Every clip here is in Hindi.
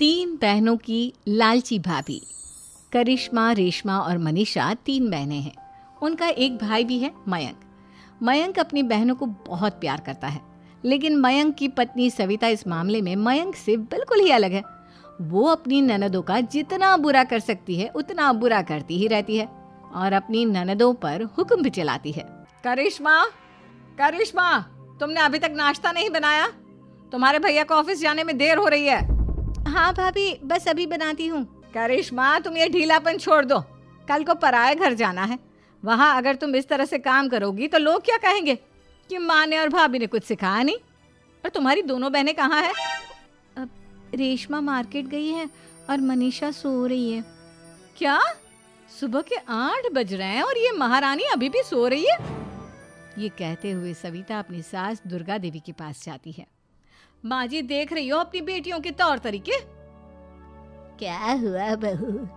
तीन बहनों की लालची भाभी। करिश्मा, रेशमा और मनीषा तीन बहनें हैं। उनका एक भाई भी है, मयंक। मयंक अपनी बहनों को बहुत प्यार करता है, लेकिन मयंक की पत्नी सविता इस मामले में मयंक से बिल्कुल ही अलग है। वो अपनी ननदों का जितना बुरा कर सकती है उतना बुरा करती ही रहती है और अपनी ननदों पर हुक्म भी चलाती है। करिश्मा, करिश्मा, तुमने अभी तक नाश्ता नहीं बनाया? तुम्हारे भैया को ऑफिस जाने में देर हो रही है। हाँ भाभी, बस अभी बनाती हूँ। करिश्मा, तुम ये ढीलापन छोड़ दो। कल को पराए घर जाना है। वहाँ अगर तुम इस तरह से काम करोगी तो लोग क्या कहेंगे कि माँ ने और भाभी ने कुछ सिखाया नहीं। और तुम्हारी दोनों बहनें कहाँ हैं? अब रेशमा मार्केट गई है और मनीषा सो रही है। क्या? सुबह के 8 बज रहे हैं और ये महारानी अभी भी सो रही है? ये कहते हुए सविता अपनी सास दुर्गा देवी के पास जाती है। माँ जी, देख रही हो अपनी बेटियों के तौर तरीके? क्या हुआ बहू,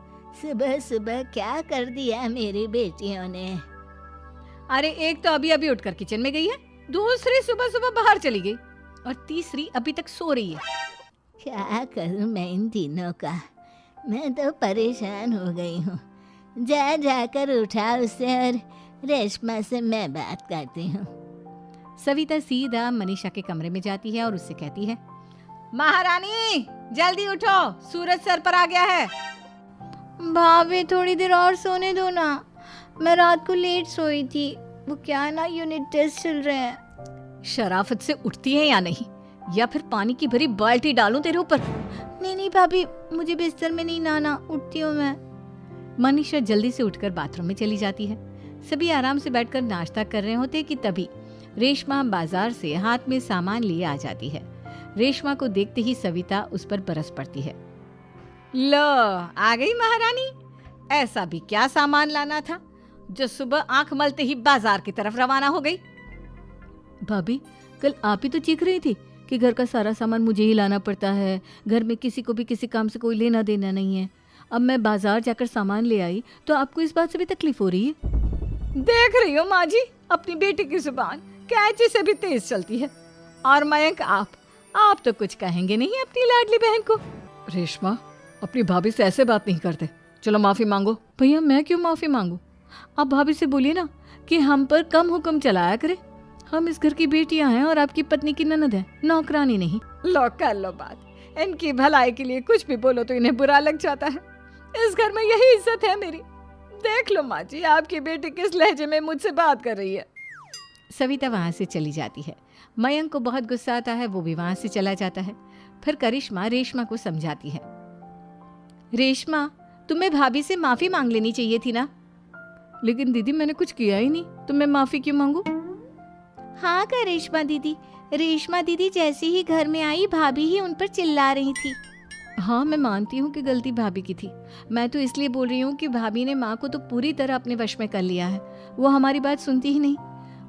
सुबह सुबह क्या कर दिया मेरी बेटियों ने? अरे एक तो अभी अभी उठकर किचन में गई है, दूसरी सुबह सुबह बाहर चली गई और तीसरी अभी तक सो रही है। क्या करूं मैं इन तीनों का, मैं तो परेशान हो गई हूँ। जा जाकर उठा उसे और रेशमा से मैं बात करती हूँ। सविता सीधा मनीषा के कमरे में जाती है और उससे कहती है, महारानी जल्दी उठो, सूरज सर पर आ गया है। भाभी थोड़ी देर और सोने दो ना, मैं रात को लेट सोई थी। वो क्या ना, यूनिट टेस्ट चल रहे हैं। शराफत से उठती है या नहीं, या फिर पानी की भरी बाल्टी डालूं तेरे ऊपर? नहीं नहीं भाभी, मुझे बिस्तर में नहीं नहाना, उठती हूँ मैं। मनीषा जल्दी से उठकर बाथरूम में चली जाती है। सभी आराम से बैठकर नाश्ता कर रहे होते कि तभी रेशमा बाजार से हाथ में सामान लिए आ जाती है। रेशमा को देखते ही सविता उस पर बरस पड़ती है। लो, आ गई महारानी। ऐसा भी क्या सामान लाना था जो सुबह आंख मलते ही बाजार की तरफ रवाना हो गई? भाभी, कल आप ही तो चीख रही थी कि घर का सारा सामान मुझे ही लाना पड़ता है, घर में किसी को भी किसी काम से कोई लेना देना नहीं है। अब मैं बाजार जाकर सामान ले आई तो आपको इस बात से भी तकलीफ हो रही है? देख रही हो माँ जी, अपनी बेटी की जुबान कैंची से भी तेज चलती है। और मयंक, आप तो कुछ कहेंगे नहीं अपनी लाडली बहन को। रेशमा, अपनी भाभी से ऐसे बात नहीं करते। चलो माफी मांगो। भैया, मैं क्यों माफी मांगू? आप भाभी से बोलिए ना कि हम पर कम हुक्म चलाया करे। हम इस घर की बेटियां हैं और आपकी पत्नी की ननद है, नौकरानी नहीं। लो कर लो बात। इनकी भलाई के लिए कुछ भी बोलो तो इन्हें बुरा लग जाता है। इस घर में यही इज्जत है मेरी। देख लो माँ जी, आपकी बेटी किस लहजे में मुझसे बात कर रही है। सविता वहां से चली जाती है। मयंक को बहुत गुस्सा आता है, वो भी वहां से चला जाता है। फिर करिश्मा रेशमा को समझाती है। रेशमा, तुम्हें भाभी से माफी मांग लेनी चाहिए थी ना। लेकिन दीदी, मैंने कुछ किया ही नहीं, तो मैं माफी क्यों मांगू? हाँ करिश्मा दीदी, रेशमा दीदी जैसे ही घर में आई भाभी ही उन पर चिल्ला रही थी। हाँ, मैं मानती हूँ कि गलती भाभी की थी। मैं तो इसलिए बोल रही हूँ कि भाभी ने माँ को तो पूरी तरह अपने वश में कर लिया है। वो हमारी बात सुनती ही नहीं।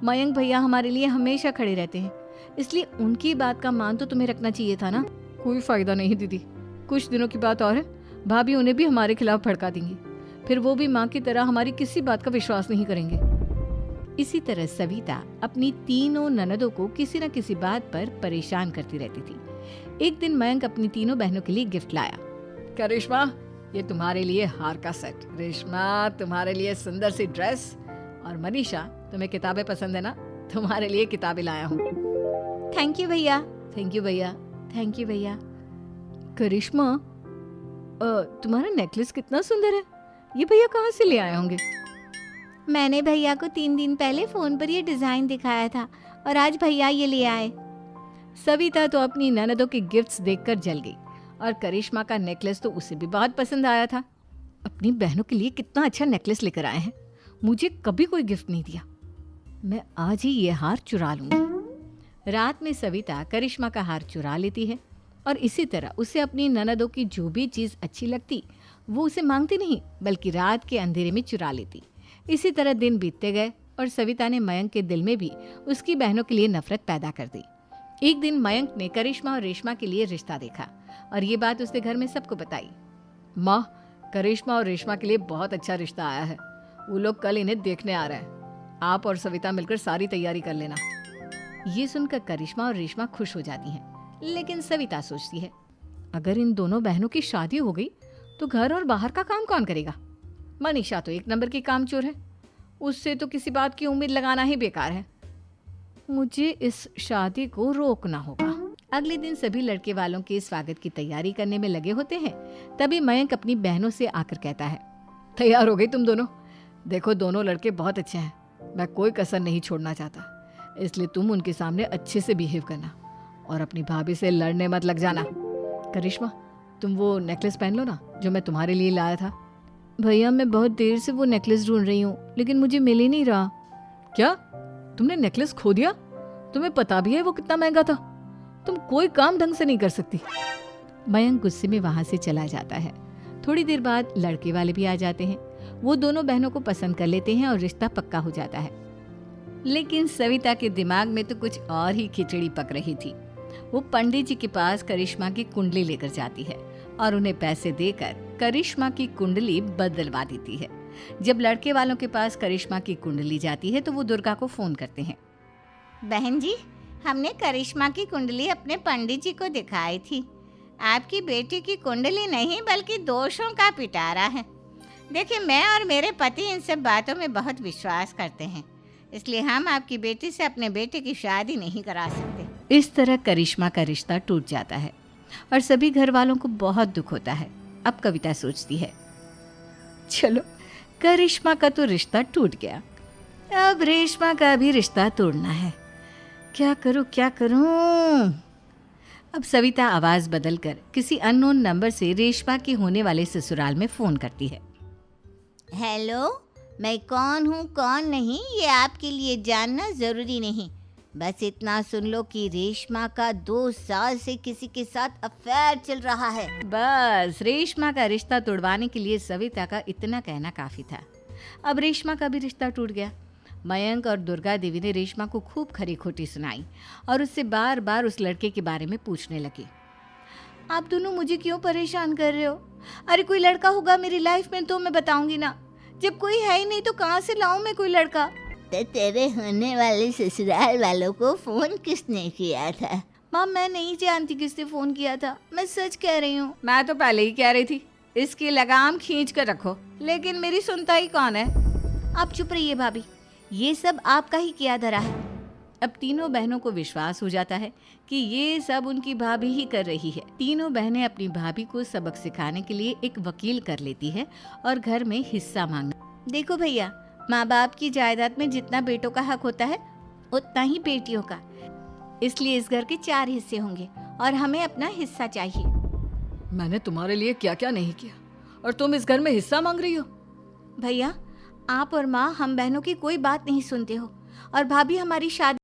मयंक भैया हमारे लिए हमेशा खड़े रहते हैं, इसलिए उनकी बात का मान तो तुम्हें रखना चाहिए था ना। कोई फायदा नहीं दीदी, कुछ दिनों की बात और है, भाभी उन्हें भी हमारे खिलाफ भड़का देंगी। फिर वो भी माँ की तरह हमारी किसी बात का विश्वास नहीं करेंगे। इसी तरह सविता अपनी तीनों ननदों को किसी न किसी बात पर परेशान करती रहती थी। एक दिन मयंक अपनी तीनों बहनों के लिए गिफ्ट लाया। करिश्मा, ये तुम्हारे लिए हार का सेट। रेशमा, तुम्हारे लिए सुंदर सी ड्रेस। और मनीषा, तुम्हें किताबें पसंद है ना, तुम्हारे लिए किताबें लाया हूँ। थैंक यू भैया। थैंक यू भैया। थैंक यू भैया। करिश्मा, तुम्हारा नेकलेस कितना सुंदर है। ये भैया कहाँ से ले आए होंगे? मैंने भैया को 3 दिन पहले फोन पर ये डिजाइन दिखाया था और आज भैया ये ले आए। सविता तो अपनी ननदों के गिफ्ट्स देखकर जल गई और करिश्मा का नेकलेस तो उसे भी बहुत पसंद आया था। अपनी बहनों के लिए कितना अच्छा नेकलेस लेकर आए हैं, मुझे कभी कोई गिफ्ट नहीं दिया। मैं आज ही ये हार चुरा लूंगी। रात में सविता करिश्मा का हार चुरा लेती है और इसी तरह उसे अपनी ननदों की जो भी चीज़ अच्छी लगती वो उसे मांगती नहीं, बल्कि रात के अंधेरे में चुरा लेती। इसी तरह दिन बीतते गए और सविता ने मयंक के दिल में भी उसकी बहनों के लिए नफरत पैदा कर दी। एक दिन मयंक ने करिश्मा और रेशमा के लिए रिश्ता देखा और ये बात उसने घर में सबको बताई। माँ, करिश्मा और रेशमा के लिए बहुत अच्छा रिश्ता आया है। वो लोग कल इन्हें देखने आ रहे हैं। आप और सविता मिलकर सारी तैयारी कर लेना। ये सुनकर करिश्मा और रेशमा खुश हो जाती हैं, लेकिन सविता सोचती है, अगर इन दोनों बहनों की शादी हो गई तो घर और बाहर का काम कौन करेगा? मनीषा तो एक नंबर की कामचोर है, उससे तो किसी बात की उम्मीद लगाना ही बेकार है। मुझे इस शादी को रोकना होगा। अगले दिन सभी लड़के वालों के स्वागत की तैयारी करने में लगे होते हैं। तभी मयंक अपनी बहनों से आकर कहता है, तैयार हो गई तुम दोनों? देखो दोनों लड़के बहुत अच्छे हैं, मैं कोई कसर नहीं छोड़ना चाहता, इसलिए तुम उनके सामने अच्छे से बिहेव करना और अपनी भाभी से लड़ने मत लग जाना। करिश्मा, तुम वो नेकलेस पहन लो ना जो मैं तुम्हारे लिए लाया था। भैया मैं बहुत देर से वो नेकलेस ढूंढ रही हूँ, लेकिन मुझे मिल ही नहीं रहा। क्या तुमने नेकलेस खो दिया? तुम्हें पता भी है वो कितना महंगा था? तुम कोई काम ढंग से नहीं कर सकती। मयंक गुस्से में वहां से चला जाता है। थोड़ी देर बाद लड़के वाले भी आ जाते हैं। वो दोनों बहनों को पसंद कर लेते हैं और रिश्ता पक्का हो जाता है। लेकिन सविता के दिमाग में तो कुछ और ही खिचड़ी पक रही थी। वो पंडित जी के पास करिश्मा की कुंडली लेकर जाती है और उन्हें पैसे देकर करिश्मा की कुंडली बदलवा देती है। जब लड़के वालों के पास करिश्मा की कुंडली जाती है तो वो दुर्गा को फोन करते हैं। बहन जी, हमने करिश्मा की कुंडली अपने पंडित जी को दिखाई थी। आपकी बेटी की कुंडली नहीं बल्कि दोषों का पिटारा है। देखिए, मैं और मेरे पति इन सब बातों में बहुत विश्वास करते हैं, इसलिए हम आपकी बेटी से अपने बेटे की शादी नहीं करा सकते। इस तरह करिश्मा का रिश्ता टूट जाता है और सभी घर वालों को बहुत दुख होता है। अब कविता सोचती है, चलो करिश्मा का तो रिश्ता टूट गया, अब रेशमा का भी रिश्ता तोड़ना है। क्या करूं? अब सविता आवाज बदलकर किसी अननोन नंबर से रेशमा के होने वाले ससुराल में फोन करती है। हेलो, मैं कौन हूँ कौन नहीं ये आपके लिए जानना ज़रूरी नहीं। बस इतना सुन लो कि रेशमा का 2 साल से किसी के साथ अफेयर चल रहा है। बस रेशमा का रिश्ता तोड़वाने के लिए सविता का इतना कहना काफी था। अब रेशमा का भी रिश्ता टूट गया। मयंक और दुर्गा देवी ने रेशमा को खूब खरी खोटी सुनाई और उससे बार बार उस लड़के के बारे में पूछने लगी। आप दोनों मुझे क्यों परेशान कर रहे हो? अरे कोई लड़का होगा मेरी लाइफ में तो मैं बताऊंगी ना, जब कोई है ही नहीं तो कहाँ से लाऊं मैं कोई लड़का? तो तेरे होने वाले ससुराल वालों को फोन किसने किया था? माँ मैं नहीं जानती किसने फोन किया था, मैं सच कह रही हूँ। मैं तो पहले ही कह रही थी इसकी लगाम खींच कर रखो, लेकिन मेरी सुनता ही कौन है। आप चुप रहिए भाभी, ये सब आपका ही किया धरा है। अब तीनों बहनों को विश्वास हो जाता है कि ये सब उनकी भाभी ही कर रही है। तीनों बहनें अपनी भाभी को सबक सिखाने के लिए एक वकील कर लेती है और घर में हिस्सा मांगना। देखो भैया, माँ बाप की जायदाद में जितना बेटों का हक होता है उतना ही बेटियों का, इसलिए इस घर के 4 हिस्से होंगे और हमें अपना हिस्सा चाहिए। मैंने तुम्हारे लिए क्या क्या नहीं किया और तुम इस घर में हिस्सा मांग रही हो? भैया, आप और माँ हम बहनों की कोई बात नहीं सुनते हो और भाभी हमारी शादी